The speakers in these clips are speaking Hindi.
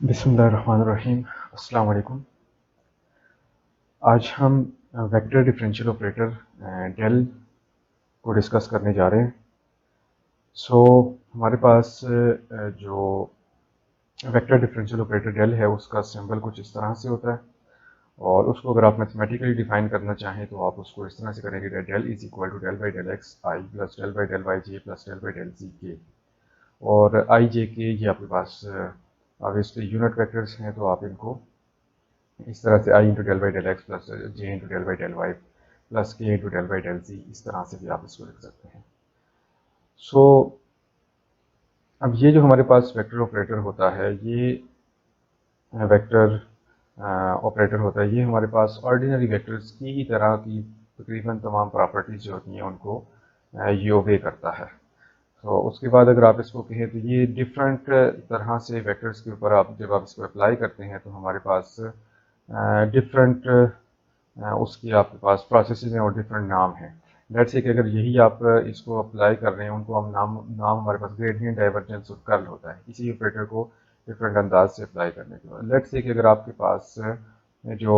बिस्मिल्लाहिर्रहमानिर्रहीम। अस्सलाम वालेकुम। आज हम वेक्टर डिफरेंशियल ऑपरेटर डेल को डिस्कस करने जा रहे हैं। हमारे पास जो वेक्टर डिफरेंशियल ऑपरेटर डेल है उसका सिंबल कुछ इस तरह से होता है, और उसको अगर आप मैथमेटिकली डिफाइन करना चाहें तो आप उसको इस तरह से करेंगे कि del is equal to del by del x I plus del by del Y J plus del by del जी के। और आई जे के ये आपके पास ऑब्वियसली यूनिट वेक्टर्स हैं, तो आप इनको इस तरह से i into del by del x plus j into del by del y plus k into del by del z, इस तरह से भी आप इसको लिख सकते हैं। सो अब ये जो हमारे पास वेक्टर ऑपरेटर होता है, ये वेक्टर ऑपरेटर होता है, ये हमारे पास ऑर्डिनरी वेक्टर्स की ही तरह की तकरीबन तमाम प्रॉपर्टीज जो होती हैं उनको ये ओबे करता है। तो उसके बाद अगर आप इसको कहें तो ये डिफरेंट तरह से वेक्टर्स के ऊपर आप जब आप इसको अप्लाई करते हैं तो हमारे पास डिफरेंट उसकी आपके पास प्रोसेसेस हैं और डिफरेंट नाम हैं। लेट्स से कि अगर यही आप इसको अप्लाई कर रहे हैं, उनको हम नाम नाम हमारे पास ग्रेडियंट, डाइवर्जेंस और कर्ल होता है, इसी ऑपरेटर को डिफरेंट अंदाज से अप्लाई करने के बाद लेट्स से कि अगर आपके पास जो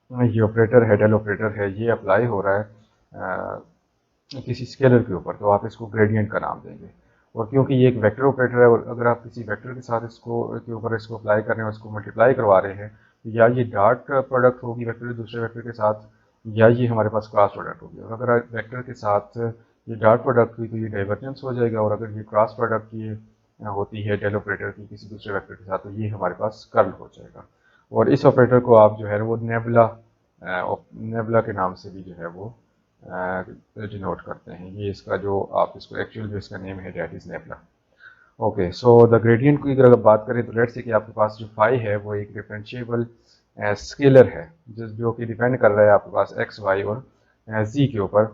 ये ऑपरेटर है, डेल ऑपरेटर है, ये अप्लाई हो रहा है किसी स्केलर के ऊपर, तो आप इसको ग्रेडियंट का नाम देंगे। और क्योंकि ये एक वेक्टर ऑपरेटर है और अगर आप किसी वेक्टर के साथ इसको के ऊपर इसको अप्लाई कर रहे हैं, उसको मल्टीप्लाई करवा रहे हैं, तो या ये डॉट प्रोडक्ट होगी वेक्टर दूसरे वेक्टर के साथ, या ये हमारे पास क्रॉस प्रोडक्ट होगी। और अगर वेक्टर के साथ ये डॉट प्रोडक्ट हुई तो ये डाइवर्जेंस हो जाएगा, और अगर ये क्रॉस प्रोडक्ट ये होती है डेल ऑपरेटर की किसी दूसरे वेक्टर के साथ, तो ये हमारे पास कर्ल हो जाएगा। और इस ऑपरेटर को आप जो है वो नेबुला नेबुला के नाम से भी जो है वो डिनोट करते हैं। ये इसका जो आप इसको एक्चुअल जो इसका नेम है that is nebula. Okay, so the gradient की अगर बात करें तो लेट्स से कि आपके पास जो फाई है वो एक डिफरेंशिएबल स्केलर है जो कि डिपेंड कर रहा है आपके पास एक्स वाई और जी के ऊपर।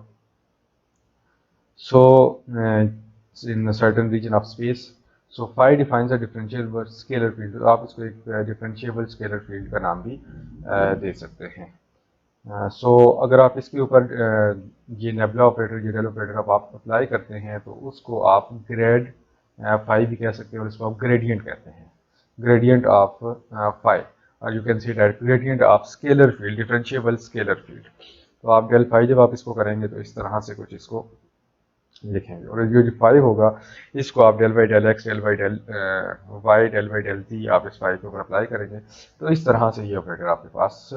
So in certain region of space, so phi defines a differentiable scalar field, तो आप इसको एक डिफरेंशिएबल स्केलर फील्ड का नाम भी दे सकते हैं। अगर आप इसके ऊपर ये नेबुला ऑपरेटर, ये डेल ऑपरेटर आप अप्लाई करते हैं तो उसको आप ग्रेड फाई भी कह सकते हैं, और इसको आप ग्रेडियंट कहते हैं, ग्रेडियंट ऑफ फाई। और you can see that gradient of scalar field, differentiable scalar field. तो आप डेल फाई जब आप इसको करेंगे तो इस तरह से कुछ इसको लिखेंगे, और ये जो फाई होगा इसको आप del by del x, del by del Y, del by del z आप इस फाई के ऊपर अप्लाई करेंगे, तो इस तरह से ये ऑपरेटर आपके पास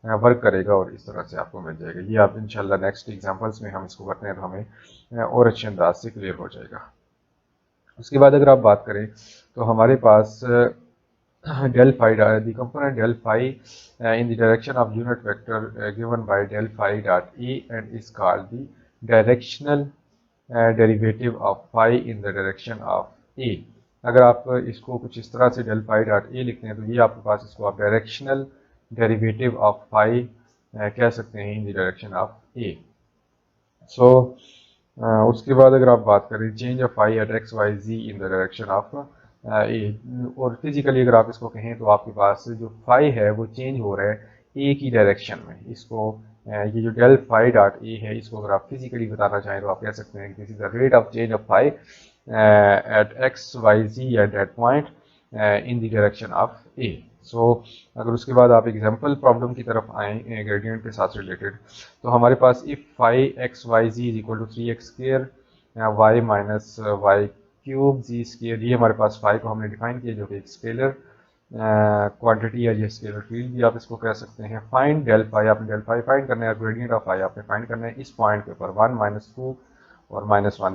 वर्क करेगा और इस तरह से आपको मिल जाएगा। ये आप इंशाल्लाह नेक्स्ट एग्जांपल्स में हम इसको करते हैं तो हमें और अच्छे अंदाज से क्लियर हो जाएगा। उसके बाद अगर आप बात करें तो हमारे पास del phi, the component del phi in the direction of unit vector given by del phi dot a and is called the directional derivative of phi in the direction of a। अगर आप इसको कुछ इस तरह से del phi dot a लिखते हैं तो ये आपके पास इसको आप डायरेक्शनल डेरिवेटिव ऑफ phi कह सकते हैं in the direction of a। उसके बाद अगर आप बात करें change of phi at x Y z in the direction of a, और फिजिकली अगर आप इसको कहें तो आपके पास जो फाई है वो चेंज हो रहा है ए की डायरेक्शन में। इसको ये जो डेल फाई डॉट ए है, इसको अगर आप फिजिकली बताना चाहें तो आप कह सकते हैं कि this is the rate of change of phi at x Y Z at that point in the direction of A. अगर उसके बाद आप एग्जाम्पल प्रॉब्लम की तरफ आएँ ग्रेडियंट के साथ रिलेटेड, तो हमारे पास if phi X Y ji is equal to 3x square Y minus Y cube Z square, ये हमारे पास फाई को हमने डिफाइन किया जो कि एक स्केलर क्वांटिटी है, ये स्केलर फील्ड भी आप इसको कह सकते हैं। फाइंड डेल फाई, आपने डेल फाई फाइंड करना है, ग्रेडियंट ऑफ फाई आपने फाइंड करना है इस पॉइंट के ऊपर 1 माइनस 2 और -1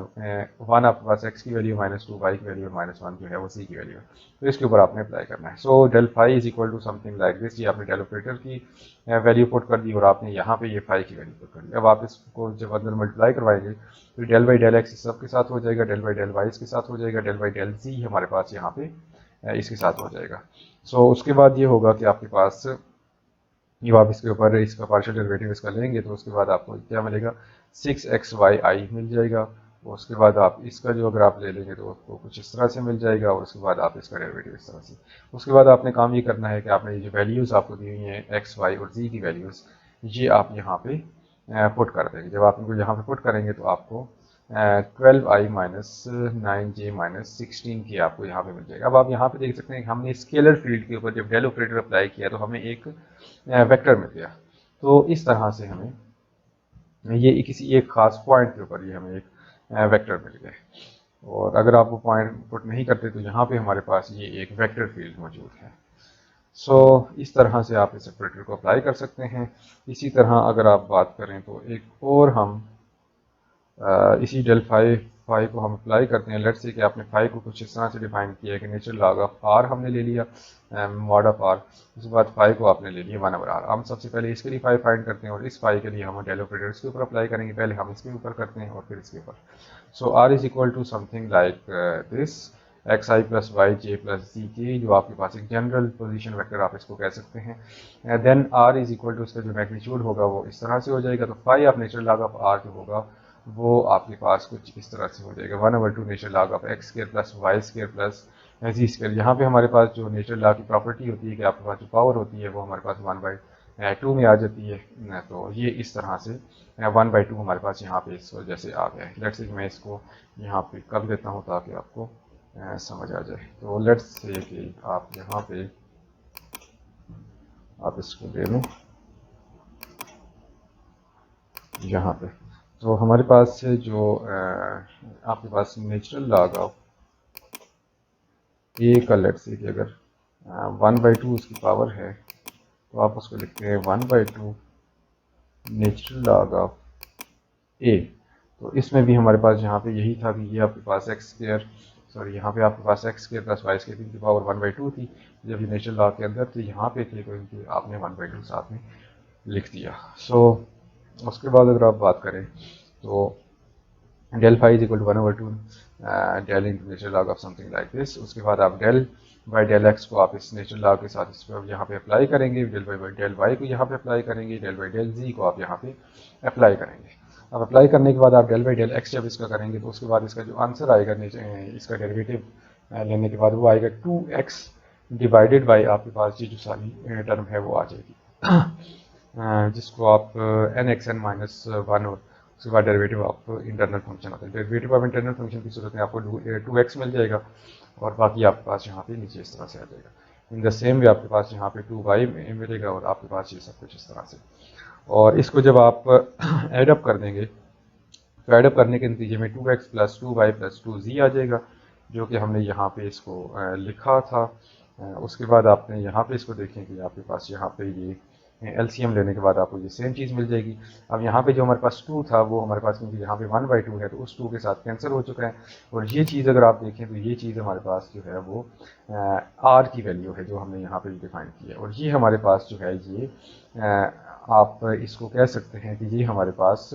1 आपके पास x की वैल्यू, -2 y की वैल्यू और -1 जो है वो c की वैल्यू है, तो इसके ऊपर आपने अप्लाई करना है। So del phi is equal to something like this, ये आपने डेल ऑपरेटर की वैल्यू पुट कर दी और आपने यहाँ पे ये फाई की वैल्यू पुट कर दी। अब आप इसको जब अंदर मल्टीप्लाई करवाएंगे तो डेल बाई डेल एक्स सब के साथ हो जाएगा, डेल बाई डेल वाई इसके साथ हो जाएगा, डेल बाई डेल जी हमारे पास यहाँ पे इसके साथ हो जाएगा। उसके बाद ये होगा कि आपके पास ये आप इसके ऊपर इसका पार्शियल डेरिवेटिव इसका लेंगे तो उसके बाद आपको क्या मिलेगा, 6xyi मिल जाएगा। उसके बाद आप इसका जो अगर आप ले लेंगे तो आपको कुछ इस तरह से मिल जाएगा, और उसके बाद आप इसका डेरिवेटिव इस तरह से। उसके बाद आपने काम ये करना है कि आपने ये जो वैल्यूज़ आपको दी हुई हैं एक्स वाई और जी की वैल्यूज़, ये आप यहाँ पे पुट कर देंगे। जब आप इनको यहाँ पे पुट करेंगे तो आपको 12i माइनस 9j माइनस 16 की आपको यहाँ पे मिल जाएगा। अब आप यहाँ पे देख सकते हैं कि हमने स्केलर फील्ड के ऊपर जब डेल ऑपरेटर अप्लाई किया तो हमें एक वेक्टर मिल गया। तो इस तरह से हमें ये किसी एक खास पॉइंट के ऊपर ये हमें एक वेक्टर मिल गया। और अगर आप वो पॉइंट पुट नहीं करते तो यहाँ पे हमारे पास ये एक वेक्टर फील्ड मौजूद है। सो इस तरह से आप इस ऑपरेटर को अप्लाई कर सकते हैं। इसी तरह अगर आप बात करें तो एक और हम इसी डेल फाई को हम अप्लाई करते हैं। लेट्स से कि आपने फाई को कुछ इस तरह से डिफाइन किया है कि नेचुरल लॉग ऑफ आर हमने ले लिया मॉड ऑफ आर, उसके बाद फाई को आपने ले लिया 1/r। हम सबसे पहले इसके लिए फाई फाइंड करते हैं और इस फाई के लिए हम डेल ऑपरेटर इसके ऊपर अप्लाई करेंगे। पहले हम इसके ऊपर करते हैं और फिर इसके ऊपर। So R is equal to something like this X I plus Y J plus Z K, जो आपके पास एक जनरल पोजीशन वेक्टर आप इसको कह सकते हैं। Then r is equal to उसका जो मैग्नीट्यूड होगा वो इस तरह से हो जाएगा। तो phi of natural log of r जो होगा वो आपके पास कुछ इस तरह से हो जाएगा 1/2 natural log of x square plus Y square plus ji square. यहाँ पे हमारे पास जो नेचुरल लॉ की प्रॉपर्टी होती है कि आपके पास जो पावर होती है वो हमारे पास 1/2 में आ जाती है। तो ये इस तरह से 1/2 हमारे पास यहाँ पे इस वजह से आ गया है। लेट्स से मैं इसको यहाँ पे कर देता हूँ ताकि आपको समझ आ जाए। तो लेट्स से कि आप यहाँ पे आप इसको ले लो यहाँ पे। तो हमारे पास जो आपके पास नेचुरल लॉग ऑफ ए का लेट्स से कि अगर 1/2 उसकी पावर है तो आप उसको लिखते हैं 1/2 नेचुरल लॉग ऑफ ए। तो इसमें भी हमारे पास यहाँ पे यही था कि ये आपके पास एक्स स्क्वायर यहाँ पे आपके पास X square plus Y square की पावर 1/2 थी। जब ये नेचुरल लॉग के अंदर तो यहाँ पे थे तो आपने 1/2 साथ में लिख दिया। सो उसके बाद अगर आप बात करें तो del phi is equal to 1/2 del into natural log of something like this. उसके बाद आप डेल बाई डेल एक्स को आप इस नेचुरल लॉग के साथ इस पर यहाँ पे अप्लाई करेंगे, डेल बाई डेल वाई को यहाँ पे अप्लाई करेंगे, डेल बाई डेल जी को आप यहाँ पे अप्लाई करेंगे। अब अप्लाई करने के बाद आप डेल बाई डेल एक्स जब इसका करेंगे तो उसके बाद इसका जो आंसर आएगा इसका डेरिवेटिव लेने के बाद वो आएगा 2x डिवाइडेड बाई आपके पास ये जो सारी टर्म है वो आ जाएगी जिसको आप एन एक्स एन माइनस 1 और उसके बाद डेरिवेटिव ऑफ इंटरनल फंक्शन होता है। डेरिवेटिव ऑफ इंटरनल फंक्शन की सूरत में आपको 2x मिल जाएगा और बाकी आपके पास यहाँ पे नीचे इस तरह से आ जाएगा। इन द सेम वे आपके पास यहाँ पे 2y मिलेगा और आपके पास ये सब कुछ इस तरह से। और इसको जब आप एडअप कर देंगे तो एडअप करने के नतीजे में 2x plus 2y plus 2z आ जाएगा, जो कि हमने यहाँ पे इसको लिखा था। उसके बाद आपने यहाँ पे इसको देखें कि आपके पास यहाँ पे ये एलसीएम लेने के बाद आपको ये सेम चीज़ मिल जाएगी। अब यहाँ पे जो हमारे पास 2 था वो हमारे पास क्योंकि यहाँ पे 1/2 है तो उस 2 के साथ कैंसिल हो चुका है। और ये चीज़ अगर आप देखें तो ये चीज़ हमारे पास जो है वो आर की वैल्यू है जो हमने यहाँ पे डिफाइन की है। और ये हमारे पास जो है ये आप इसको कह सकते हैं कि ये हमारे पास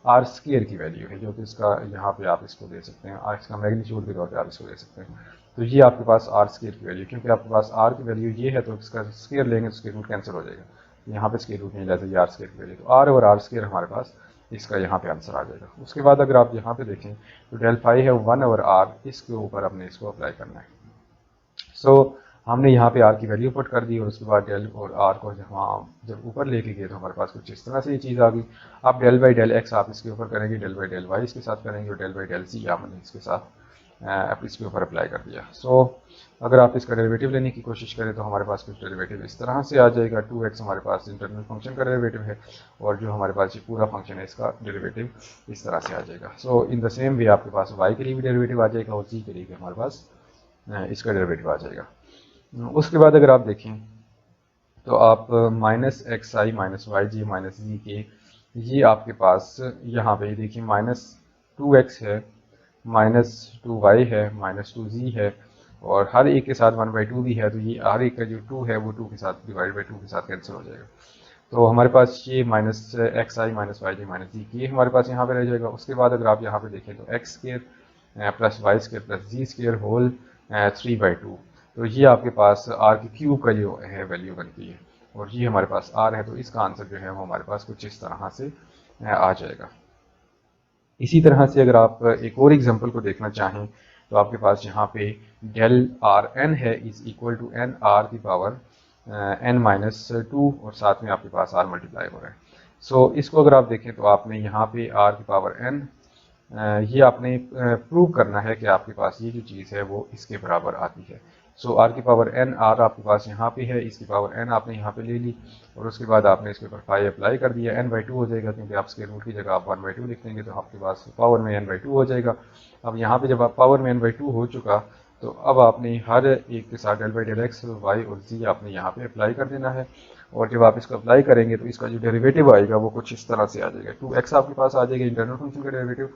आर स्क्वायर की वैल्यू है, जो कि इसका यहाँ पे आप इसको दे सकते हैं आर इसका मैग्नीट्यूड के तौर पे आप इसको दे सकते हैं। तो ये आपके पास आर स्क्वायर की वैल्यू, क्योंकि आपके पास आर की वैल्यू ये है तो इसका स्क्वायर लेंगे तो स्क्वायर रूट कैंसिल हो जाएगा। यहाँ पे स्क्वायर रूट नहीं लेते, ये आर स्क्वायर की वैल्यू। तो आर और आर स्क्वायर हमारे पास इसका यहाँ पे आंसर आ जाएगा। उसके बाद अगर आप यहाँ पे देखें तो डेल फाई है 1/r, इसके ऊपर हमने इसको अप्लाई करना है। सो हमने यहाँ पे आर की वैल्यू पुट कर दी और उसके बाद डेल और आर को जब ऊपर लेके गए तो हमारे पास कुछ इस तरह से ये चीज़ आ गई। आप डेल बाई डेल एक्स आप इसके ऊपर करेंगे, डेल बाई डेल वाई इसके साथ करेंगे और डेल बाई डेल सी हमने इसके साथ इसके ऊपर अप्लाई कर दिया। सो अगर आप इसका डेरिवेटिव लेने की कोशिश करें तो हमारे पास कुछ डेरिवेटिव इस तरह से आ जाएगा। 2x हमारे पास इंटरनल फंक्शन का डेरिवेटिव है और जो हमारे पास ये पूरा फंक्शन है इसका डेरिवेटिव इस तरह से आ जाएगा। सो इन द सेम वे आपके पास y के लिए भी डेरिवेटिव आ जाएगा और c के लिए भी हमारे पास इसका डेरिवेटिव आ जाएगा। उसके बाद अगर आप देखें तो आप माइनस एक्स आई माइनस वाई जी माइनस जी के ये आपके पास यहाँ पे देखिए -2x है, -2y है, -2z है और हर एक के साथ 1/2 भी है। तो ये हर एक का जो 2 है वो 2 के साथ डिवाइड बाई 2 के साथ कैंसिल हो जाएगा। तो हमारे पास ये -x आई माइनस वाई जी माइनस जी के हमारे पास यहाँ पे रह जाएगा। उसके बाद अगर आप यहाँ पे देखें तो X square plus Y square plus जी स्क्वायर होल 3/2, तो ये आपके पास आर की क्यूब का जो है वैल्यू बनती है और ये हमारे पास आर है। तो इसका आंसर जो है वो हमारे पास कुछ इस तरह से आ जाएगा। इसी तरह से अगर आप एक और एग्जांपल को देखना चाहें तो आपके पास यहाँ पे डेल आर एन है is equal to n r की पावर n-2 और साथ में आपके पास आर मल्टीप्लाई हो रहा है। सो इसको अगर आप देखें तो आपने यहाँ पे आर की पावर n ये आपने प्रूव करना है कि आपके पास ये जो चीज़ है वो इसके बराबर आती है। सो आर की पावर एन, आर आपके पास यहाँ पे है, इसकी पावर एन आपने यहाँ पे ले ली और उसके बाद आपने इसके ऊपर फाई अप्लाई कर दिया, एन बाई टू हो जाएगा, क्योंकि आप स्क्वायर रूट की जगह आप वन बाई टू लिख देंगे तो आपके पास पावर में एन बाई टू हो जाएगा। अब यहाँ पे जब आप पावर में एन बाई टू हो चुका तो अब आपने हर एक के साथ del by del x, y और जी आपने यहाँ पे अप्लाई कर देना है। और जब आप इसको अप्लाई करेंगे तो इसका जो डेरिवेटिव आएगा वो कुछ इस तरह से आ जाएगा, टू एक्स आपके पास आ जाएगा इंटरनल फंक्शन का डेरिवेटिव,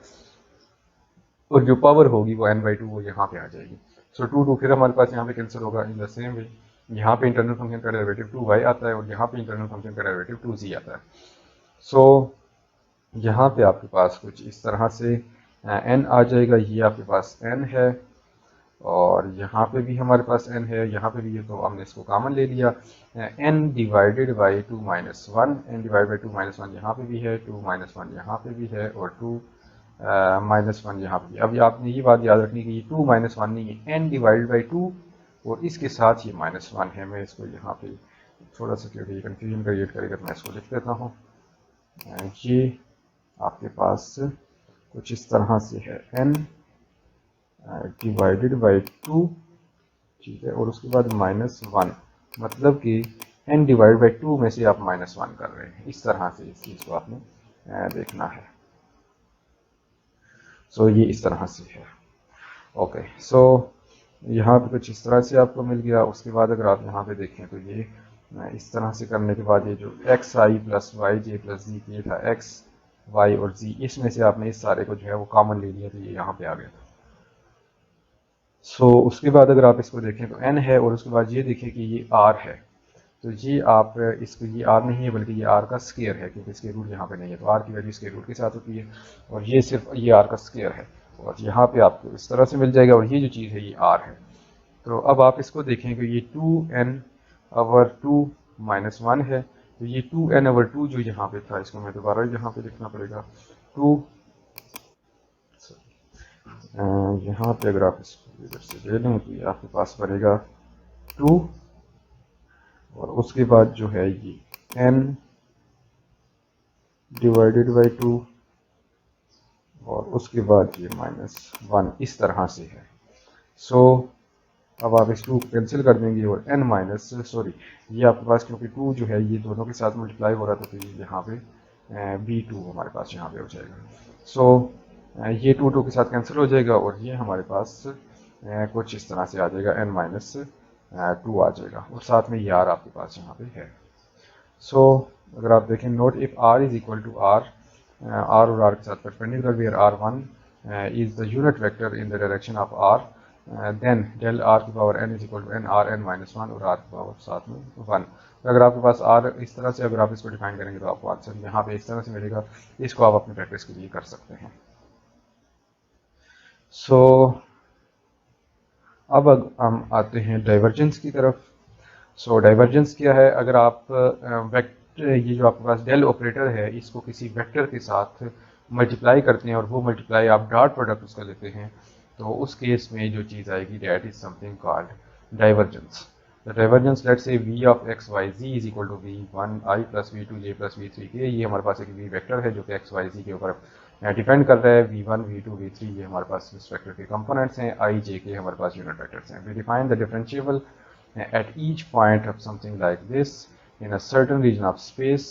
और जो पावर होगी वो एन बाई टू वो यहाँ पे आ जाएगी। सो टू टू फिर हमारे पास यहाँ पे कैंसिल होगा। इन द सेम वे यहाँ पे इंटरनल फंक्शन का डेरिवेटिव टू वाई आता है और यहाँ पे इंटरनल फंक्शन का डेरिवेटिव टू जी आता है। सो यहाँ पे आपके पास कुछ इस तरह से एन आ जाएगा, ये आपके पास एन है और यहाँ पे भी हमारे पास n है, यहाँ पे भी है, तो हमने इसको कॉमन ले लिया। n divided by two minus one, n divide by two minus one यहाँ पे भी है, टू माइनस वन यहाँ पे भी है और टू माइनस वन यहाँ पे भी। अब आपने ये बात याद रखनी कि ये टू माइनस वन नहीं है, n डिवाइड बाई टू और इसके साथ ये माइनस वन है। मैं इसको यहाँ पे थोड़ा सा क्योंकि कन्फ्यूजन क्रिएट करेगा तो मैं इसको लिख देता हूँ। ये आपके पास कुछ इस तरह से है, n डिवाइडेड बाई टू, ठीक है, और उसके बाद माइनस वन, मतलब कि n डिवाइड बाई टू में से आप माइनस वन कर रहे हैं। इस तरह से इस चीज़ को आपने देखना है। सो ये इस तरह से है। ओके, सो यहाँ पे कुछ इस तरह से आपको मिल गया। उसके बाद अगर आप यहाँ पे देखें तो ये इस तरह से करने के बाद ये जो एक्स आई प्लस वाई जे प्लस जी ये था, एक्स वाई और जी, इसमें से आपने इस सारे को जो है वो कॉमन ले लिया तो ये यहाँ पे आ गया था। सो उसके बाद अगर आप इसको देखें तो n है और उसके बाद ये देखें कि ये r है, तो ये आप इसको, ये r नहीं है बल्कि ये r का स्क्वायर है, क्योंकि स्क्वायर रूट यहाँ पे नहीं है तो r की वैल्यू स्क्वायर रूट के साथ होती है और ये सिर्फ ये r का स्क्वायर है और यहाँ पे आपको इस तरह से मिल जाएगा और ये जो चीज़ है ये r है। तो अब आप इसको देखें कि ये 2n ओवर 2 माइनस वन है, तो ये 2n ओवर 2 जो यहाँ पे था, इसको मैं दोबारा यहाँ पे लिखना पड़ेगा। 2 यहाँ पे अगर आप इसको इधर से ले लें तो ये आपके पास बनेगा 2 और उसके बाद जो है ये n डिवाइडेड बाई 2 और उसके बाद ये माइनस वन, इस तरह से है। सो अब आप इस 2 को कैंसिल कर देंगे और n माइनस सॉरी ये आपके पास, क्योंकि 2 जो है ये दोनों के साथ मल्टीप्लाई हो रहा था तो ये यहाँ पे b2 हमारे पास यहाँ पे हो जाएगा। सो ये 2 के साथ कैंसिल हो जाएगा और ये हमारे पास कुछ इस तरह से आ जाएगा, n माइनस 2 आ जाएगा और साथ में ये r आपके पास यहाँ पे है। सो अगर आप देखें note, if r is equal to r, r और r के साथ perpendicular where r1 is the unit vector in the direction of r, then del r की पावर n is equal to n r n minus one और r की पावर साथ में वन। तो अगर आपके पास r इस तरह से अगर आप इसको डिफाइन करेंगे तो आपको आंसर यहाँ पे इस तरह से मिलेगा। इसको आप अपनी प्रैक्टिस के लिए कर सकते हैं। सो अब हम आते हैं डाइवर्जेंस की तरफ। सो डाइवर्जेंस क्या है, अगर आप वेक्टर, ये जो आपके पास डेल ऑपरेटर है, इसको किसी वेक्टर के साथ मल्टीप्लाई करते हैं और वो मल्टीप्लाई आप डॉट प्रोडक्ट उसका लेते हैं, तो उस केस में जो चीज़ आएगी that is something called divergence. The divergence let's say v of x Y ji is equal to v1 i plus v2 j plus v3 k, ये हमारे पास एक v वेक्टर है जो कि एक्स वाई जी के ऊपर डिपेंड कर रहा है। v1 v2 v3 ये हमारे पास इस वेक्टर के कंपोनेंट्स हैं, i j के हमारे पास यूनिट वेक्टर्स हैं। We define the differentiable at each point of something like this in a certain region of space,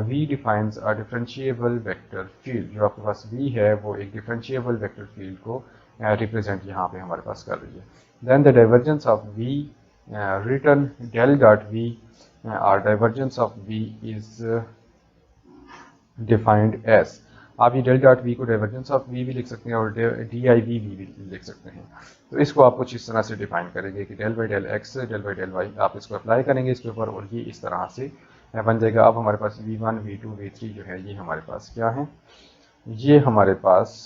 v defines a differentiable vector field। जो आपके पास v है वो एक differentiable vector field को represent यहाँ पे हमारे पास कर रही है। then the divergence of v written del dot v or divergence of v is defined as, आप ये डेल डॉट वी को डाइवर्जेंस ऑफ वी भी लिख सकते हैं और डी आई वी भी लिख सकते हैं। तो इसको आप कुछ इस तरह से डिफाइन करेंगे कि del by del x del by del y, आप इसको अप्लाई करेंगे इसके ऊपर और ये इस तरह से बन जाएगा। अब हमारे पास v1 v2 v3 जो है ये हमारे पास क्या है, ये हमारे पास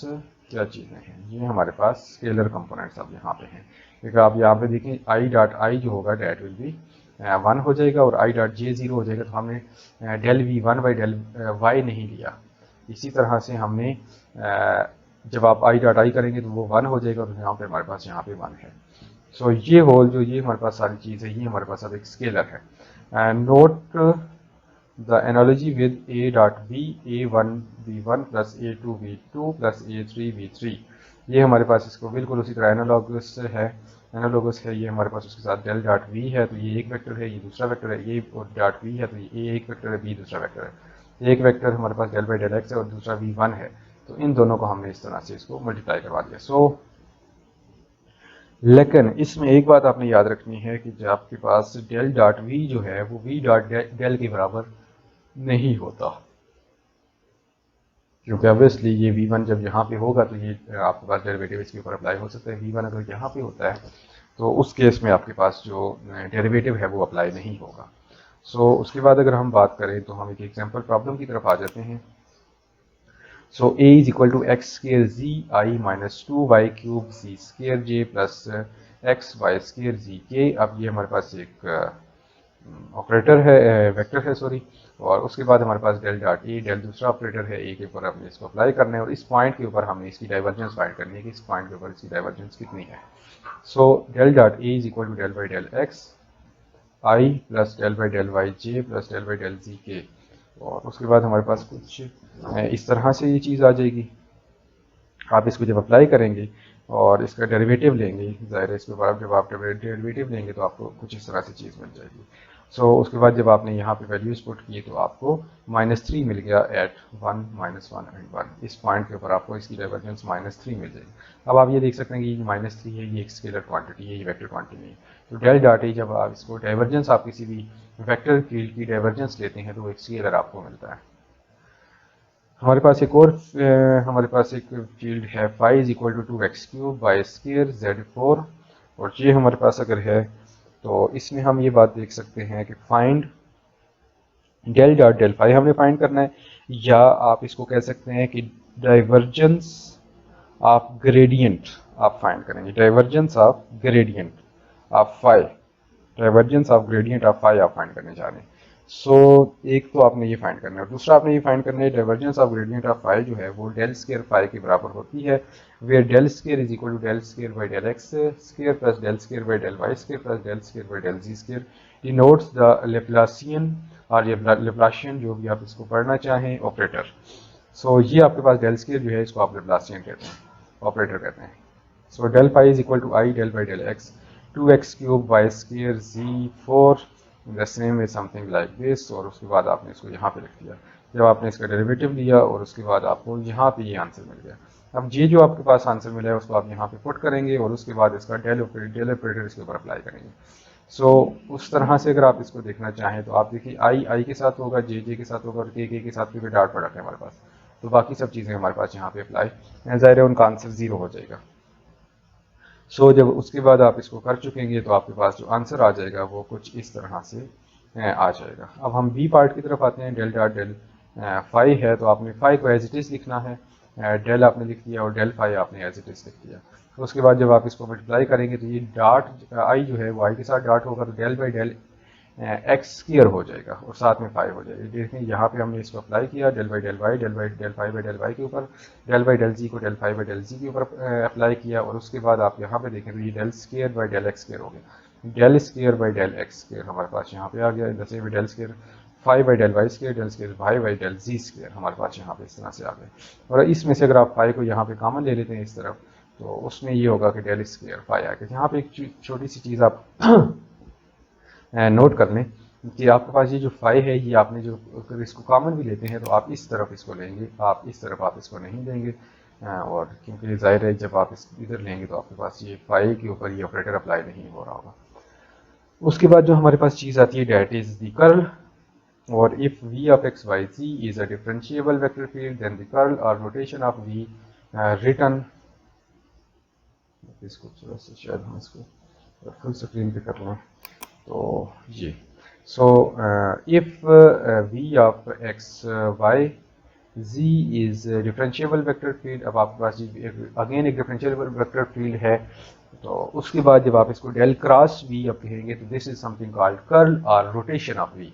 क्या चीज़ें हैं, ये हमारे पास स्केलर कंपोनेंट्स अब यहाँ पे हैं। क्योंकि आप यहाँ पे देखें आई डॉट आई जो होगा डेट विल बी 1 हो जाएगा और आई डॉट जे 0 हो जाएगा, तो हमने del v1 by del Y नहीं लिया। इसी तरह से हमने जब आप आई डॉट आई करेंगे तो वो 1 हो जाएगा, तो यहाँ पे हमारे पास यहाँ पे 1 है। सो ये होल जो ये हमारे पास सारी चीज़ है ये हमारे पास अब एक स्केलर है। Note the analogy with a dot b A1 V1 plus A2 V2 plus A3 V3, ये हमारे पास इसको बिल्कुल उसी तरह एनालॉगस है। ये हमारे पास उसके साथ डेल डॉट वी है, तो ये एक वेक्टर है, ये दूसरा वेक्टर है। ये डॉट वी है, तो ये एक वेक्टर है, बी दूसरा वेक्टर है। एक वेक्टर हमारे पास डेल बाई डेल एक्स है और दूसरा V1 है, तो इन दोनों को हमने इस तरह से इसको मल्टीप्लाई करवा दिया। लेकिन इसमें एक बात आपने याद रखनी है कि जब आपके पास डेल डॉट वी जो है वो वी डॉट डेल के बराबर नहीं होता, क्योंकि ऑब्वियसली ये V1 जब यहाँ पे होगा तो ये आपके पास डेरिवेटिव इसके ऊपर अप्लाई हो सकता है। V1 अगर यहाँ पे होता है तो उस केस में आपके पास जो डेरिवेटिव है वो अप्लाई नहीं होगा। उसके बाद अगर हम बात करें तो हम एक एग्जांपल प्रॉब्लम की तरफ आ जाते हैं। A is equal to x square z I minus 2y cube z square j plus x y square z k। अब ये हमारे पास एक ऑपरेटर है, वेक्टर है सॉरी, और उसके बाद हमारे पास डेल डॉट ए, डेल दूसरा ऑपरेटर है, ए के ऊपर हमने इसको अप्लाई करना है और इस पॉइंट के ऊपर हमने इसकी डाइवर्जेंस फाइंड करनी है कि इस पॉइंट के ऊपर इसकी डाइवर्जेंस कितनी है। Del dot A is equal to del by del x I plus del by del Y J plus del by del जी के, और उसके बाद हमारे पास कुछ इस तरह से ये चीज़ आ जाएगी। आप इसको जब अप्लाई करेंगे और इसका डेरिवेटिव लेंगे, ज़ाहिर है इसके बाद जब आप डेरिवेटिव लेंगे तो आपको कुछ इस तरह से चीज़ मिल जाएगी। उसके बाद जब आपने यहाँ पे वैल्यूज पुट किए तो आपको -3 मिल गया एट 1 -1 एंड 1। इस पॉइंट के ऊपर आपको इसकी डाइवर्जेंस -3 मिल जाएगी। अब आप ये देख सकते हैं कि ये -3 है, ये एक स्केलर क्वांटिटी है, ये वेक्टर क्वांटिटी नहीं है। तो डेल डॉट ए, जब आप इसको डाइवर्जेंस, आप किसी भी वेक्टर फील्ड की डाइवर्जेंस लेते हैं तो एक स्केलर आपको मिलता है। हमारे पास एक और हमारे पास एक फील्ड है phi is equal to 2x³ by square z4, और ये हमारे पास अगर है तो इसमें हम ये बात देख सकते हैं कि find del dot del phi हमने फाइंड करना है, या आप इसको कह सकते हैं कि डाइवर्जेंस ऑफ ग्रेडियंट आप फाइंड करेंगे। Divergence of gradient of phi, divergence of gradient of phi आप फाइंड करने जा रहे हैं। एक तो आपने ये फाइंड करना है, और दूसरा आपने ये फाइंड करना है divergence of gradient of phi जो है वो डेल स्क्वायर फाई के बराबर होती है, where del square is equal to del square by del x square plus del square by del Y square plus del square by del ji square denotes the Laplacian, और ये लेप्लासियन जो भी आप इसको पढ़ना चाहें ऑपरेटर। ये आपके पास डेल स्क्वायर जो है इसको आप लेप्लासियन कहते हैं, ऑपरेटर कहते हैं। Del phi is equal to i del by del x 2x³ by square z4 the same is something like this, और उसके बाद आपने इसको यहाँ पे लिख दिया। जब आपने इसका डेरिवेटिव लिया और उसके बाद आपको यहाँ पे ये आंसर मिल गया। अब ये जो आपके पास आंसर मिला है उसको आप यहाँ पे पुट करेंगे और उसके बाद इसका डेल ऑपरेटर इसके ऊपर अप्लाई करेंगे। उस तरह से अगर आप इसको देखना चाहें तो आप देखिए आई के साथ होगा, जे के साथ होगा, और के साथ क्योंकि डॉट प्रोडक्ट है हमारे पास, तो बाकी सब चीज़ें हमारे पास यहाँ पे अप्लाई, ज़ाहिर है उनका आंसर 0 हो जाएगा। जब उसके बाद आप इसको कर चुकेंगे तो आपके पास जो आंसर आ जाएगा वो कुछ इस तरह से आ जाएगा। अब हम बी पार्ट की तरफ आते हैं। डेल डॉट डेल फाई है तो आपने फाई को एज इट इज़ लिखना है, डेल आपने लिख दिया और डेल फाई आपने एज इट इज़ लिख दिया। तो उसके बाद जब आप इसको मल्टीप्लाई करेंगे तो ये डॉट आई जो है वो आई के साथ डॉट होगा, तो del by del x square हो जाएगा और साथ में फाई हो जाएगी। देखें यहाँ पे हमने इसको अप्लाई किया del by del Y, del by del phi by del y के ऊपर, डेल बाई डेल जी को डेल फाई बाई डेल जी के ऊपर अप्लाई किया, और उसके बाद आप यहाँ पे देखें तो ये del square by del x square हो गया। Del square by del x square हमारे पास यहाँ पे आ गया, जैसे भी del square phi by del Y square, del square phi by del ji square हमारे पास यहाँ पे इस तरह से आ गए। और इसमें से अगर आप फाई को यहाँ पे कॉमन ले लेते हैं इस तरफ, तो उसमें ये होगा कि डेल स्क्वायर फाई आ गया। यहाँ पे एक छोटी सी चीज़ आप नोट कर लें कि आपके पास ये जो फाई है ये आपने जो अगर इसको कॉमन भी लेते हैं तो आप इस तरफ इसको लेंगे, आप इस तरफ आप इसको नहीं लेंगे, और क्योंकि जाहिर है जब आप इस इधर लेंगे तो आपके पास ये फाई के ऊपर ये ऑपरेटर अप्लाई नहीं हो रहा होगा। उसके बाद जो हमारे पास चीज़ आती है डेट इज द कर्ल, और if v of x y z is a differentiable vector field then the curl or rotation of v written, इसको थोड़ा सा शायद हम इसको फुल स्क्रीन पे कर लें तो ये if v of x y z is differentiable vector field. अब आपके पास अगेन एक डिफरेंशिएबल वेक्टर फील्ड है, तो उसके बाद जब आप इसको डेल क्रॉस v आप कहेंगे तो this is something called curl और रोटेशन ऑफ v।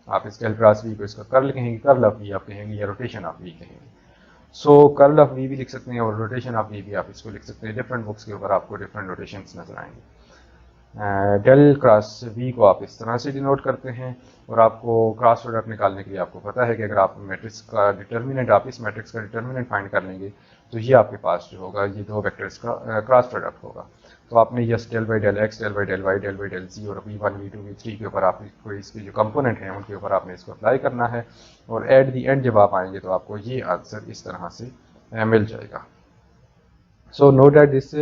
आप इस डेल क्रॉस v को इसका कर्ल कहेंगे, कर्ल ऑफ v आप कहेंगे, या रोटेशन ऑफ v कहेंगे। कर्ल ऑफ v भी लिख सकते हैं और रोटेशन ऑफ v भी आप इसको लिख सकते हैं। डिफरेंट बुक्स के ऊपर आपको डिफरेंट रोटेशंस नजर आएंगे। डेल क्रॉस वी को आप इस तरह से डिनोट करते हैं। और आपको क्रॉस प्रोडक्ट निकालने के लिए आपको पता है कि अगर आप मैट्रिक्स का डिटर्मिनेंट, आप इस मैट्रिक्स का डिटर्मिनेंट फाइंड कर लेंगे तो ये आपके पास जो होगा ये दो वेक्टर्स का क्रॉस प्रोडक्ट होगा। तो आपने yes del by del x, del by del Y, del by del Z और v1 v2 v3 के ऊपर आपको इसके जो कंपोनेंट हैं उनके ऊपर आपने इसको अप्लाई करना है। और एट दी एंड जब आप आएंगे तो आपको ये आंसर इस तरह से मिल जाएगा। So note that this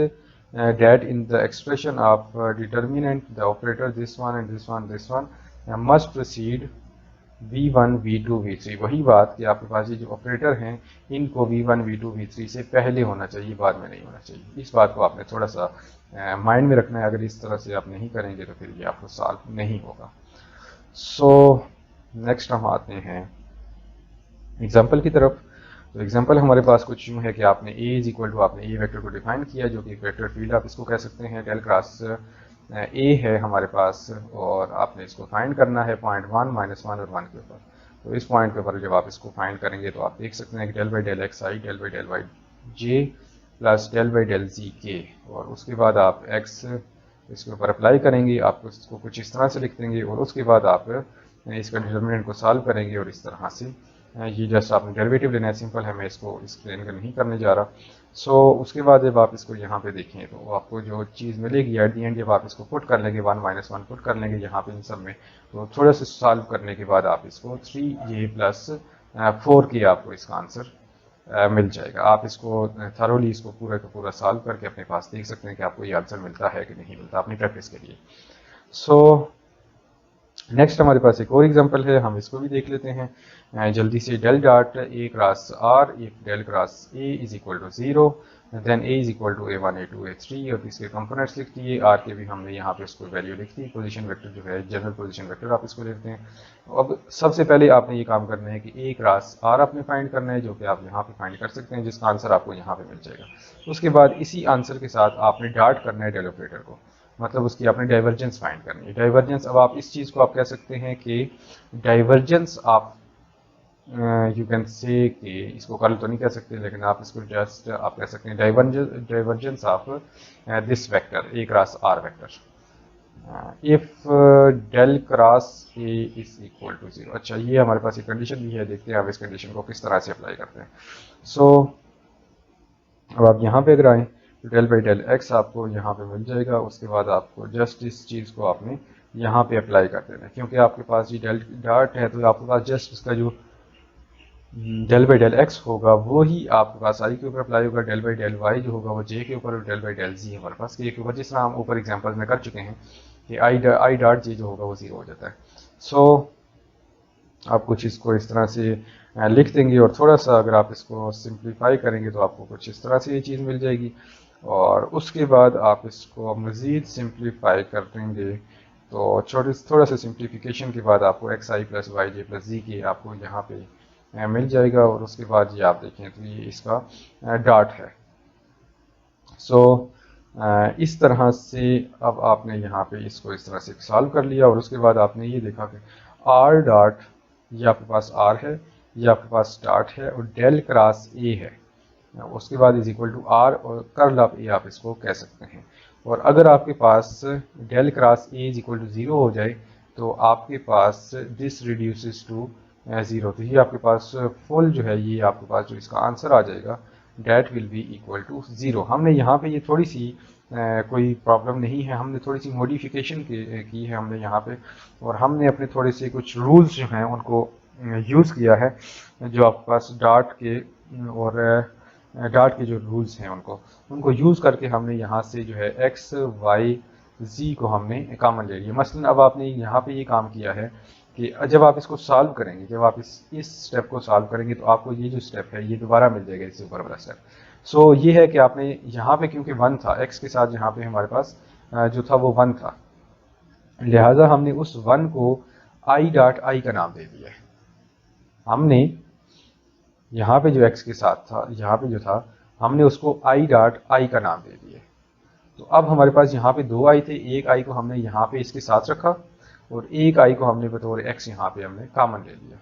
that in the expression of determinant, the operator this one and this one must precede v1 v2 v3। वही बात कि आपके पास ये जो ऑपरेटर हैं इनको v1 v2 v3 से पहले होना चाहिए, बाद में नहीं होना चाहिए। इस बात को आपने थोड़ा सा माइंड में रखना है। अगर इस तरह से आप नहीं करेंगे तो फिर ये आपको सॉल्व नहीं होगा। सो नेक्स्ट हम आते हैं एग्जाम्पल की तरफ। तो एग्जाम्पल हमारे पास कुछ यूँ है कि आपने a इज इक्वल टू, आपने ए वेक्टर को डिफाइन किया जो कि एक वेक्टर फील्ड आप इसको कह सकते हैं। डेल क्रॉस ए है हमारे पास और आपने इसको फाइंड करना है पॉइंट 1 -1 और 1 के ऊपर। तो इस पॉइंट के ऊपर जब आप इसको फाइंड करेंगे तो आप देख सकते हैं कि del by del x I, del by del Y J plus del by del जी के। और उसके बाद आप एक्स इसके ऊपर अप्लाई करेंगे, आप इसको कुछ इस तरह से लिख देंगे और उसके बाद आप इसका डिटर्मिनेंट को सॉल्व करेंगे और इस तरह से ये जस्ट आपने डेरिवेटिव लेना है। सिंपल है, मैं इसको एक्सप्लेन नहीं करने जा रहा। सो उसके बाद जब आप इसको यहाँ पे देखें तो आपको जो चीज़ मिलेगी एट दी एंड जब आप इसको पुट कर लेंगे 1 - 1 पुट कर लेंगे यहाँ पे इन सब में, तो थोड़ा सा सॉल्व करने के बाद आप इसको 3a प्लस 4k आपको इसका आंसर मिल जाएगा। आप इसको थरोली इसको पूरा का पूरा सॉल्व करके अपने पास देख सकते हैं कि आपको ये आंसर मिलता है कि नहीं मिलता अपनी प्रैक्टिस के लिए। सो नेक्स्ट हमारे पास एक और एग्जांपल है, हम इसको भी देख लेते हैं जल्दी से। Del dot a cross r if del cross A is equal to 0 then a is equal to a1 a2 a3 और इसके कंपोनेंट्स लिख दिए। आर के भी हमने यहाँ पे इसको वैल्यू लिख दी। पोजीशन वेक्टर जो है जनरल पोजीशन वेक्टर आप इसको लिखते हैं। अब सबसे पहले आपने ये काम करना है कि ए क्रॉस आर आपने फाइंड करना है जो कि आप यहाँ पे फाइंड कर सकते हैं जिसका आंसर आपको यहाँ पे मिल जाएगा। उसके बाद इसी आंसर के साथ आपने डॉट करना है डेल ऑपरेटर को, मतलब उसकी आपने डाइवर्जेंस फाइंड करनी है। डाइवर्जेंस, अब आप इस चीज़ को आप कह सकते हैं कि डाइवर्जेंस आप यू कैन से कि इसको कर्ल तो नहीं कह सकते लेकिन आप इसको जस्ट आप कह सकते हैं divergence of this vector a cross r vector if del cross A is equal to 0। अच्छा, ये हमारे पास एक कंडीशन भी है, देखते हैं आप इस कंडीशन को किस तरह से अप्लाई करते हैं। सो अब आप यहाँ पे अगर आएँ तो डेल बाई डेल एक्स आपको यहाँ पे मिल जाएगा। उसके बाद आपको जस्ट इस चीज़ को आपने यहाँ पे अप्लाई कर देना है क्योंकि आपके पास ये डेल डॉट है तो आपके पास जस्ट इसका जो डेल बाई डेल एक्स होगा वो ही आपके पास आई के ऊपर अप्लाई होगा। डेल बाई डेल वाई जो होगा वो जे के ऊपर और डेल बाई डेल जी हमारे पास के ऊपर, जिस तरह हम ऊपर एग्जाम्पल में कर चुके हैं कि आई डॉट जे जो होगा वो 0 हो जाता है। सो आप कुछ इसको इस तरह से लिख देंगे और थोड़ा सा अगर आप इसको सिंप्लीफाई करेंगे तो आपको कुछ इस तरह से ये चीज़ मिल जाएगी। और उसके बाद आप इसको मज़ीद सिंप्लीफाई कर देंगे तो थोड़ा सा सिंप्लीफिकेशन के बाद आपको एक्स आई प्लस वाई जे प्लस जी के आपको यहाँ पे मिल जाएगा। और उसके बाद ये आप देखें तो ये इसका डॉट है। सो इस तरह से अब आपने यहाँ पे इसको इस तरह से सॉल्व कर लिया और उसके बाद आपने ये देखा कि आर डॉट, ये आपके पास आर है, ये आपके पास डॉट है और डेल क्रॉस ए है, उसके बाद इज इक्वल टू आर और कर्ल ऑफ ए आप इसको कह सकते हैं। और अगर आपके पास del cross A is equal to 0 हो जाए तो आपके पास दिस रिड्यूसेस टू 0, तो ये आपके पास फुल जो है ये आपके पास जो इसका आंसर आ जाएगा that will be equal to 0। हमने यहाँ पे ये थोड़ी सी कोई प्रॉब्लम नहीं है, हमने थोड़ी सी मॉडिफिकेशन की है हमने यहाँ पे, और हमने अपने थोड़े से कुछ रूल्स जो हैं उनको यूज़ किया है जो आपके पास डॉट के और डॉट के जो रूल्स हैं उनको यूज़ करके हमने यहाँ से जो है एक्स वाई जी को हमने कॉमन ले लिया। मसलन अब आपने यहाँ पे ये काम किया है कि जब आप इसको सॉल्व करेंगे, जब आप इस स्टेप को सॉल्व करेंगे तो आपको ये जो स्टेप है ये दोबारा मिल जाएगा इससे ऊपर वाला स्टेप। सो ये है कि आपने यहाँ पे क्योंकि 1 था एक्स के साथ, यहाँ पे हमारे पास जो था वो 1 था, लिहाजा हमने उस 1 को आई डॉट आई का नाम दे दिया है। हमने यहाँ पे जो x के साथ था, यहाँ पे जो था, हमने उसको आई डॉट आई का नाम दे दिया। तो अब हमारे पास यहाँ पे 2 आई थे, एक आई को हमने यहाँ पे इसके साथ रखा और एक आई को हमने बतौर x यहाँ पे हमने कॉमन ले लिया।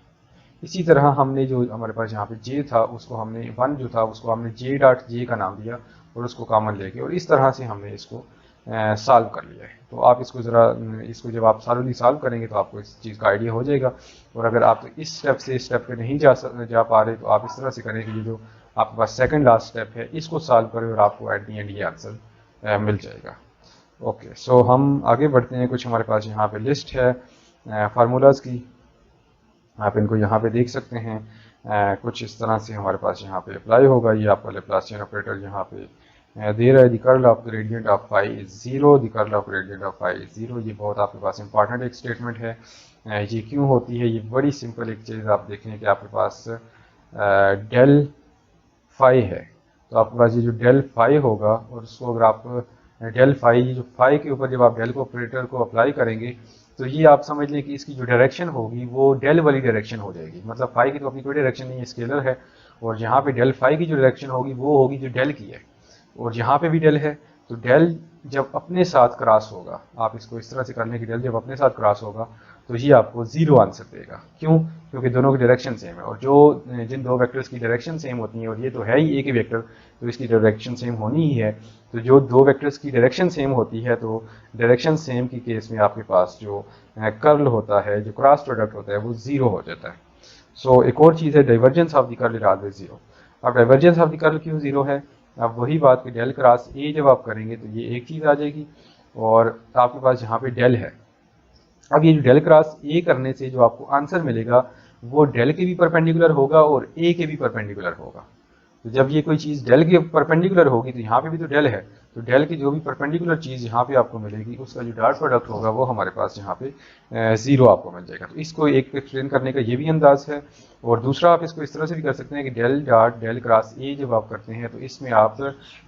इसी तरह हमने जो हमारे पास यहाँ पे j था उसको हमने 1 जो था उसको हमने j डॉट j का नाम दिया और उसको कॉमन लेके, और इस तरह से हमने इसको सॉल्व कर लिया है। तो आप इसको ज़रा इसको जब आप सॉल्वली सॉल्व करेंगे तो आपको इस चीज़ का आइडिया हो जाएगा। और अगर आप इस स्टेप से इस स्टेप पे नहीं जा पा रहे तो आप इस तरह से करें कि ये जो आपके पास सेकंड लास्ट स्टेप है इसको सॉल्व करें और आपको एट दी एंड ये आंसर मिल जाएगा। ओके, सो हम आगे बढ़ते हैं। कुछ हमारे पास यहाँ पे लिस्ट है फार्मूलाज की, आप इनको यहाँ पे देख सकते हैं। कुछ इस तरह से हमारे पास यहाँ पे अप्लाई होगा। ये आपका लेप्लासियन ऑपरेटर यहाँ पे दे रहा है। The curl of gradient of phi is 0, the curl of gradient of phi is 0। ये बहुत आपके पास इंपॉर्टेंट एक स्टेटमेंट है। ये क्यों होती है? ये बड़ी सिंपल एक चीज़ आप देखें कि आपके पास डेल फाई है, तो आपके पास ये जो डेल फाई होगा और उसको अगर आप डेल फाई, जो फाई के ऊपर जब आप डेल को ऑपरेटर को अप्लाई करेंगे तो ये आप समझ लें कि इसकी जो डायरेक्शन होगी वो डेल वाली डायरेक्शन हो जाएगी। मतलब फाई की तो अपनी कोई डायरेक्शन नहीं है, स्केलर है, और यहाँ पे डेल फाई की जो डायरेक्शन होगी वो होगी जो डेल की है। और यहाँ पे भी डेल है, तो डेल जब अपने साथ क्रॉस होगा, आप इसको इस तरह से कर लें कि डेल जब अपने साथ क्रॉस होगा तो ये आपको 0 आंसर देगा। क्यों? क्योंकि दोनों की डायरेक्शन सेम है, और जो जिन दो वेक्टर्स की डायरेक्शन सेम होती है, और ये तो है ही एक ही वेक्टर, तो इसकी डायरेक्शन सेम होनी ही है। तो जो दो वेक्टर्स की डायरेक्शन सेम होती है, तो डायरेक्शन सेम की केस में आपके पास जो कर्ल होता है, जो क्रॉस प्रोडक्ट होता है, वो 0 हो जाता है। सो एक और चीज़ है, divergence of the curl is always 0। अब डाइवर्जेंस ऑफ द कर्ल क्यों 0 है? अब वही बात कि डेल क्रॉस ए जब आप करेंगे तो ये एक चीज़ आ जाएगी, और आपके पास यहाँ पे डेल है। अब ये जो डेल क्रॉस ए करने से जो आपको आंसर मिलेगा वो डेल के भी परपेंडिकुलर होगा और ए के भी परपेंडिकुलर होगा। तो जब ये कोई चीज़ डेल के परपेंडिकुलर होगी तो यहाँ पे भी तो डेल है, तो डेल की जो भी परपेंडिकुलर चीज़ यहाँ पे आपको मिलेगी उसका जो डॉट प्रोडक्ट होगा वो हमारे पास यहाँ पे 0 आपको मिल जाएगा। तो इसको एक एक्सप्लेन करने का ये भी अंदाज है। और दूसरा आप इसको इस तरह से भी कर सकते हैं कि del dot del cross a जब आप करते हैं तो इसमें आप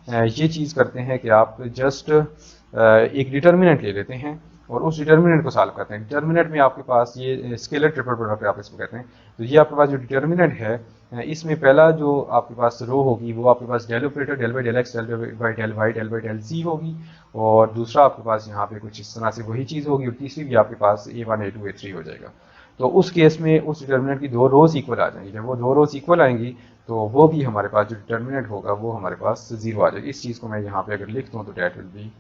ये चीज़ करते हैं कि आप जस्ट एक डिटर्मिनेंट ले लेते हैं और उस डिटर्मिनेंट को सॉल्व करते हैं। डिटर्मिनेंट में आपके पास ये स्केलर ट्रिपल प्रोडक्ट आप इसको कहते हैं। तो ये आपके पास जो डिटर्मिनेंट है, इसमें पहला जो आपके पास रो होगी वो आपके पास del operator del by del x del by del Y del by del C होगी, और दूसरा आपके पास यहाँ पे कुछ इस तरह से वही चीज़ होगी, और तीसरी भी आपके पास A1 A2 A3 हो जाएगा। तो उस केस में उस डिटर्मिनेंट की दो रोज इक्वल आ जाएंगी। जब वो दो रोज इक्वल आएंगी तो वो भी हमारे पास जो डिटर्मिनेंट होगा वो हमारे पास 0 आ जाएगी। इस चीज़ को मैं यहाँ पे अगर लिख दूँ तो that will be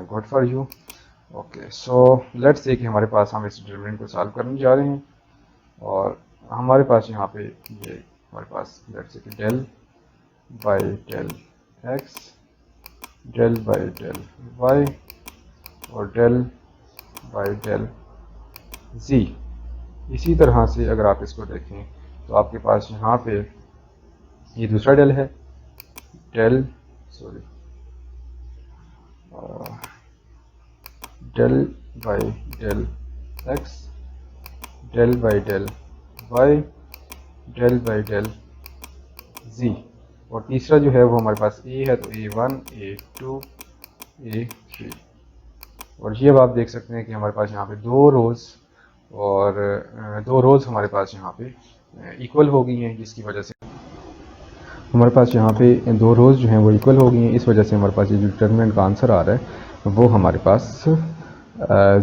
good for you. Okay, so let's say कि हमारे पास हम इस डिटर्मिनेंट को सॉल्व करने जा रहे हैं, और हमारे पास यहाँ पे ये हमारे पास लेट्स से कि del by del x del by del y और डेल बाई डेल जी। इसी तरह से अगर आप इसको देखें तो आपके पास यहाँ पे ये दूसरा डेल है, del del by del x del by del Y del by del Z, और तीसरा जो है वो हमारे पास ए है, तो A1 A2 A3। और ये अब आप देख सकते हैं कि हमारे पास यहाँ पे दो रोज़ हमारे पास यहाँ पे इक्वल हो गई हैं, जिसकी वजह से हमारे पास यहाँ पे दो रोज़ जो हैं वो इक्वल हो गई हैं। इस वजह से हमारे पास ये जो डिटर्मिनेंट का आंसर आ रहा है वो हमारे पास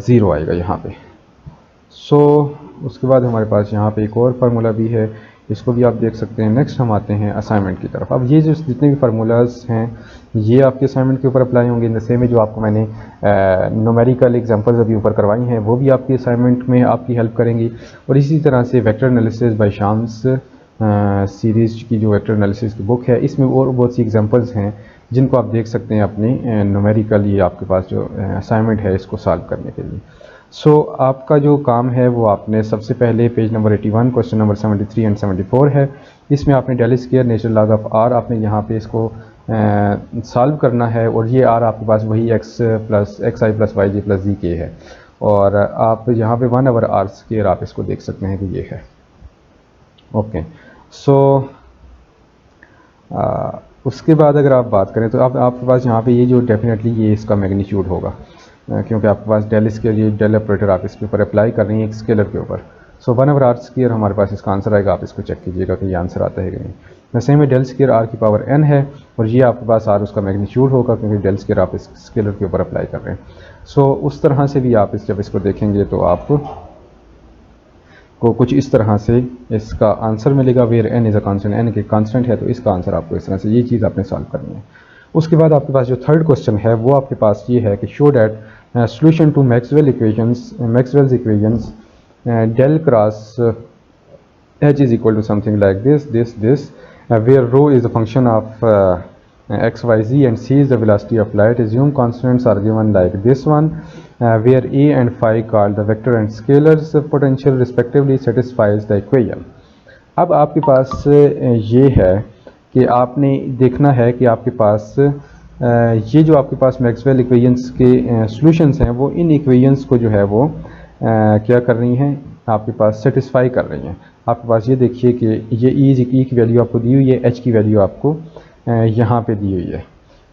0 आएगा यहाँ पे। सो उसके बाद हमारे पास यहाँ पे एक और फार्मूला भी है, इसको भी आप देख सकते हैं। नेक्स्ट हम आते हैं असाइनमेंट की तरफ। अब ये जो जितने भी फार्मूलाज हैं ये आपके असाइनमेंट के ऊपर अप्लाई होंगे। इन द सेम में जो आपको मैंने न्यूमेरिकल एग्जांपल्स अभी ऊपर करवाई हैं वो भी आपकी असाइनमेंट में आपकी हेल्प करेंगी। और इसी तरह से वेक्टर एनालिसिस बाय शाम्स सीरीज़ की जो वेक्टर एनालिसिस की बुक है, इसमें और बहुत सी एग्जांपल्स हैं जिनको आप देख सकते हैं अपने न्यूमेरिकल ये आपके पास जो असाइनमेंट है इसको सॉल्व करने के लिए। सो आपका जो काम है वो आपने सबसे पहले page number 81 question number 73 and 74 है, इसमें आपने del square natural log of r आपने यहाँ पे इसको सॉल्व करना है। और ये आर आपके पास वही एक्स आई प्लस वाई जे प्लस जी के है, और आप यहाँ पे 1/r स्क्वायर आप इसको देख सकते हैं कि ये है। ओके, सो उसके बाद अगर आप बात करें तो आपके पास यहाँ पे ये जो डेफिनेटली ये इसका मैग्नीट्यूड होगा, क्योंकि आपके पास डेल स्क्वायर ये डेल ऑपरेटर आप इसके ऊपर अप्लाई कर रही हैं एक स्केलर के ऊपर। सो 1/r स्क्वायर हमारे पास इसका आंसर आएगा। आप इसको चेक कीजिएगा कि ये आंसर आता है कि नहीं। वैसे में डेल स्क्वायर r की पावर n है, और ये आपके पास r उसका मैग्नीट्यूड होगा क्योंकि डेल स्क्वायर आप इस स्केलर के ऊपर अप्लाई कर रहे हैं। सो उस तरह से भी आप जब इसको देखेंगे तो आप को कुछ इस तरह से इसका आंसर मिलेगा। Where n is a constant, n के कांस्टेंट है तो इसका आंसर आपको इस तरह से ये चीज़ आपने सॉल्व करनी है। उसके बाद आपके पास जो थर्ड क्वेश्चन है वो आपके पास ये है कि show that solution to Maxwell's equations del cross H is equal to something like this, where rho is a function of x, y, z and c is the velocity of light. Assume constants are given like this one, where a and phi called the vector and scalars potential respectively satisfies the equation. अब आपके पास ये है कि आपने देखना है कि आपके पास ये जो आपके पास मैक्सवेल इक्वेशंस के सॉल्यूशंस हैं वो इन इक्वेशंस को जो है वो क्या कर रही हैं, आपके पास सेटिस्फाई कर रही हैं। आपके पास ये देखिए कि ये ई की वैल्यू आपको दी हुई है, एच की वैल्यू आपको यहाँ पे दी हुई है।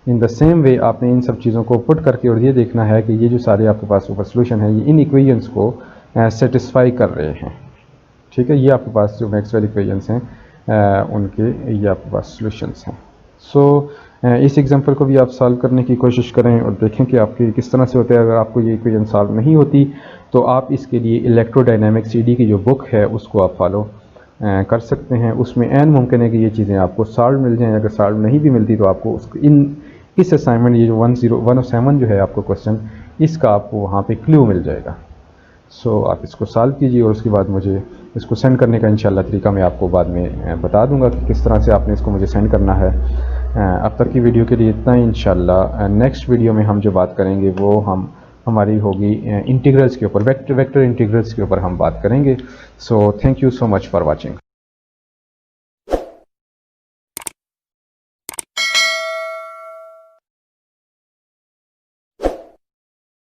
इन द सेम वे आपने इन सब चीज़ों को पुट करके और ये देखना है कि ये जो सारे आपके पास ऊपर सॉल्यूशन है ये इन इक्वेशंस को सेटिस्फाई कर रहे हैं। ठीक है, ये आपके पास जो मैक्सवेल इक्वेशंस हैं उनके ये आपके पास सॉल्यूशंस हैं। सो इस एग्जांपल को भी आप सॉल्व करने की कोशिश करें और देखें कि आपके किस तरह से होते हैं। अगर आपको ये इक्वेशन सॉल्व नहीं होती तो आप इसके लिए इलेक्ट्रोडायनेमिक CD की जो बुक है उसको आप फॉलो कर सकते हैं। उसमें एन मुमकिन है कि ये चीज़ें आपको सॉल्व मिल जाएं। अगर सॉल्व नहीं भी मिलती तो आपको इस असाइनमेंट ये जो 107 जो है आपको क्वेश्चन, इसका आपको वहाँ पे क्लू मिल जाएगा। सो आप इसको सॉल्व कीजिए और उसके बाद मुझे इसको सेंड करने का इंशाल्लाह तरीका मैं आपको बाद में बता दूंगा कि किस तरह से आपने इसको मुझे सेंड करना है। अब तक की वीडियो के लिए इतना ही। इंशाल्लाह नेक्स्ट वीडियो में हम जो बात करेंगे वो हमारी होगी इंटीग्रल्स के ऊपर, वेक्टर इंटीग्रल्स के ऊपर हम बात करेंगे। So thank you so much for watching.